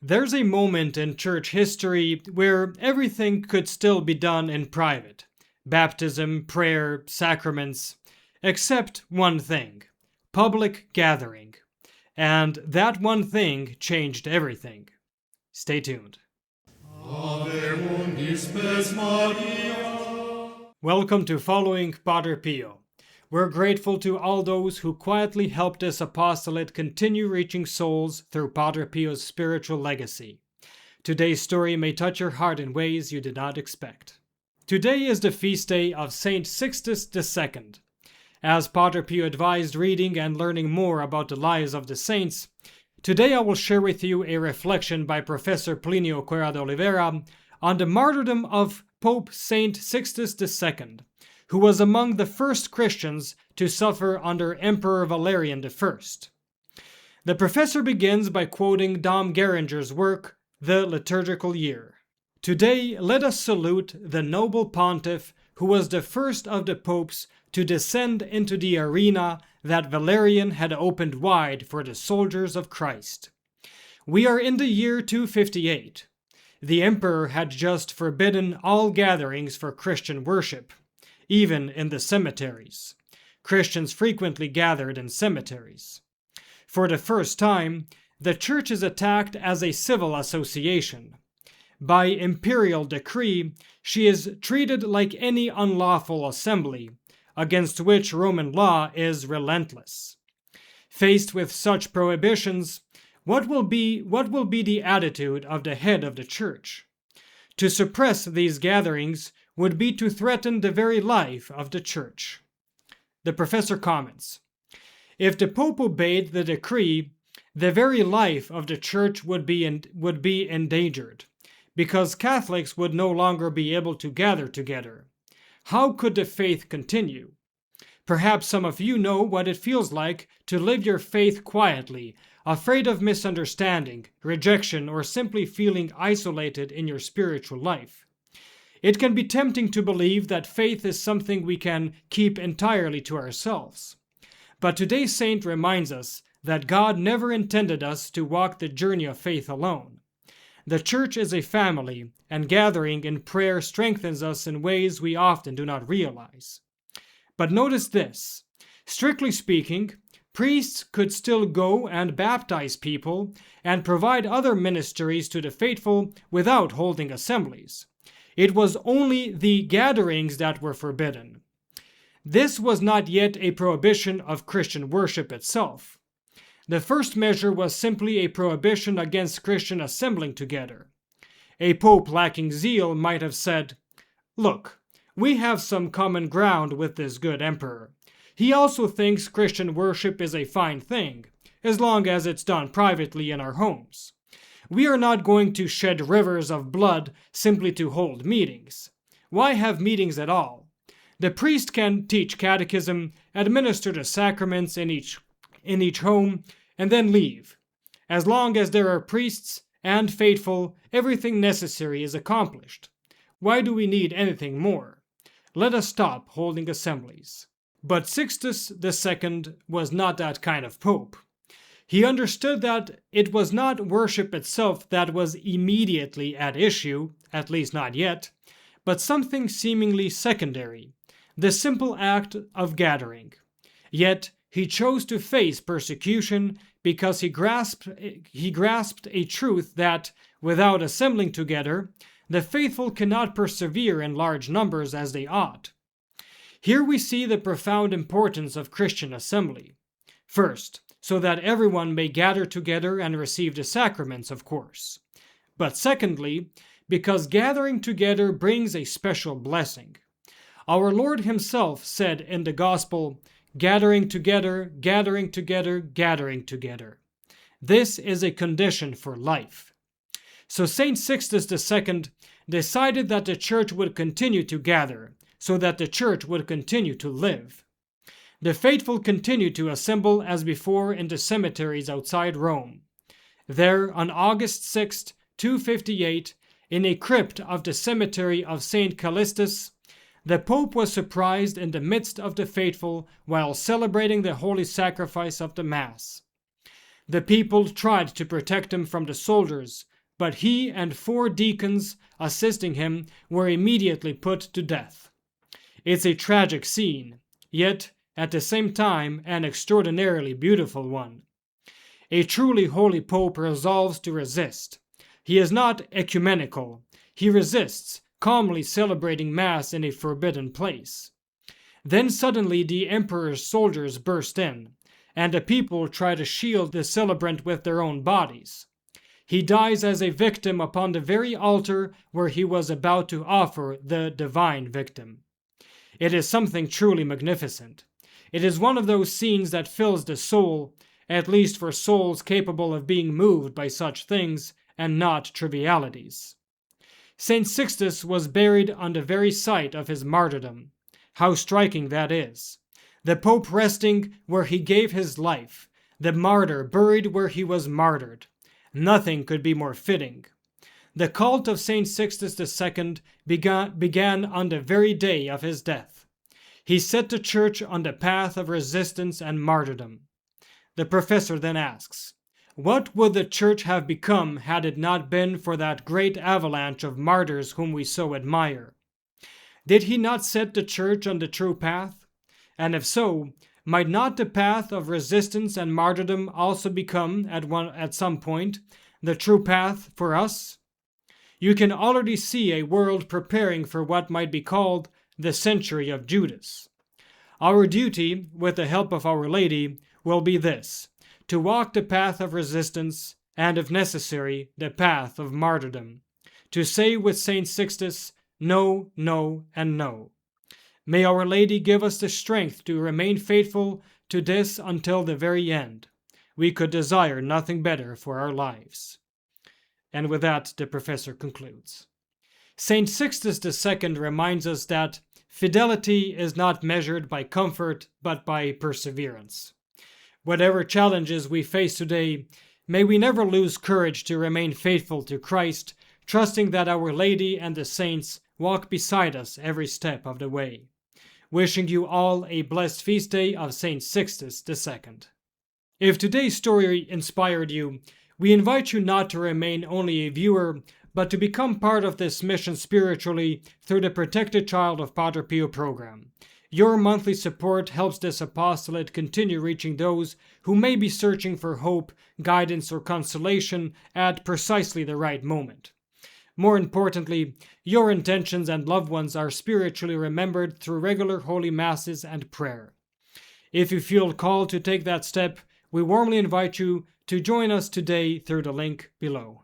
There's a moment in church history where everything could still be done in private: baptism, prayer, sacraments, except one thing: public gathering. And that one thing changed everything. Stay tuned. Welcome to Following Padre Pio. We're grateful to all those who quietly helped this apostolate continue reaching souls through Padre Pio's spiritual legacy. Today's story may touch your heart in ways you did not expect. Today is the feast day of Saint Sixtus II. As Padre Pio advised reading and learning more about the lives of the saints, today I will share with you a reflection by Professor Plinio Correa de Oliveira on the martyrdom of Pope Saint Sixtus II, who was among the first Christians to suffer under Emperor Valerian I. The professor begins by quoting Dom Geringer's work, The Liturgical Year. Today, let us salute the noble pontiff who was the first of the popes to descend into the arena that Valerian had opened wide for the soldiers of Christ. We are in the year 258. The emperor had just forbidden all gatherings for Christian worship, even in the cemeteries. Christians frequently gathered in cemeteries. For the first time, the church is attacked as a civil association. By imperial decree, she is treated like any unlawful assembly, against which Roman law is relentless. Faced with such prohibitions, what will be the attitude of the head of the church? To suppress these gatherings would be to threaten the very life of the church. The professor comments, if the Pope obeyed the decree, the very life of the church would be endangered, because Catholics would no longer be able to gather together. How could the faith continue? Perhaps some of you know what it feels like to live your faith quietly, afraid of misunderstanding, rejection, or simply feeling isolated in your spiritual life. It can be tempting to believe that faith is something we can keep entirely to ourselves. But today's saint reminds us that God never intended us to walk the journey of faith alone. The church is a family, and gathering in prayer strengthens us in ways we often do not realize. But notice this: strictly speaking, priests could still go and baptize people and provide other ministries to the faithful without holding assemblies. It was only the gatherings that were forbidden. This was not yet a prohibition of Christian worship itself. The first measure was simply a prohibition against Christian assembling together. A pope lacking zeal might have said, "Look, we have some common ground with this good emperor. He also thinks Christian worship is a fine thing, as long as it's done privately in our homes. We are not going to shed rivers of blood simply to hold meetings. Why have meetings at all? The priest can teach catechism, administer the sacraments in each home, and then leave. As long as there are priests and faithful, everything necessary is accomplished. Why do we need anything more? Let us stop holding assemblies." But Sixtus II was not that kind of pope. He understood that it was not worship itself that was immediately at issue, at least not yet, but something seemingly secondary: the simple act of gathering. Yet he chose to face persecution because he grasped a truth that, without assembling together, the faithful cannot persevere in large numbers as they ought. Here we see the profound importance of Christian assembly. First, so that everyone may gather together and receive the sacraments, of course. But secondly, because gathering together brings a special blessing. Our Lord himself said in the Gospel, "Gathering together, gathering together, gathering together." This is a condition for life. So Saint Sixtus II decided that the church would continue to gather, so that the church would continue to live. The faithful continued to assemble as before in the cemeteries outside Rome. There, on August 6, 258, in a crypt of the cemetery of St. Callistus, the Pope was surprised in the midst of the faithful while celebrating the holy sacrifice of the Mass. The people tried to protect him from the soldiers, but he and 4 deacons assisting him were immediately put to death. It's a tragic scene, yet at the same time an extraordinarily beautiful one. A truly holy pope resolves to resist. He is not ecumenical. He resists, calmly celebrating Mass in a forbidden place. Then suddenly the emperor's soldiers burst in, and the people try to shield the celebrant with their own bodies. He dies as a victim upon the very altar where he was about to offer the divine victim. It is something truly magnificent. It is one of those scenes that fills the soul, at least for souls capable of being moved by such things and not trivialities. Saint Sixtus was buried on the very site of his martyrdom. How striking that is! The Pope resting where he gave his life, the martyr buried where he was martyred. Nothing could be more fitting. The cult of Saint Sixtus II began on the very day of his death. He set the Church on the path of resistance and martyrdom. The professor then asks, what would the Church have become had it not been for that great avalanche of martyrs whom we so admire? Did he not set the Church on the true path? And if so, might not the path of resistance and martyrdom also become, at some point, the true path for us? You can already see a world preparing for what might be called the century of Judas. Our duty, with the help of Our Lady, will be this: to walk the path of resistance, and if necessary, the path of martyrdom. To say with Saint Sixtus, no, no, and no. May Our Lady give us the strength to remain faithful to this until the very end. We could desire nothing better for our lives. And with that, the professor concludes. Saint Sixtus II reminds us that fidelity is not measured by comfort, but by perseverance. Whatever challenges we face today, may we never lose courage to remain faithful to Christ, trusting that Our Lady and the saints walk beside us every step of the way. Wishing you all a blessed feast day of Saint Sixtus II. If today's story inspired you, we invite you not to remain only a viewer, but to become part of this mission spiritually through the Protected Child of Padre Pio program. Your monthly support helps this apostolate continue reaching those who may be searching for hope, guidance, or consolation at precisely the right moment. More importantly, your intentions and loved ones are spiritually remembered through regular holy masses and prayer. If you feel called to take that step, we warmly invite you to join us today through the link below.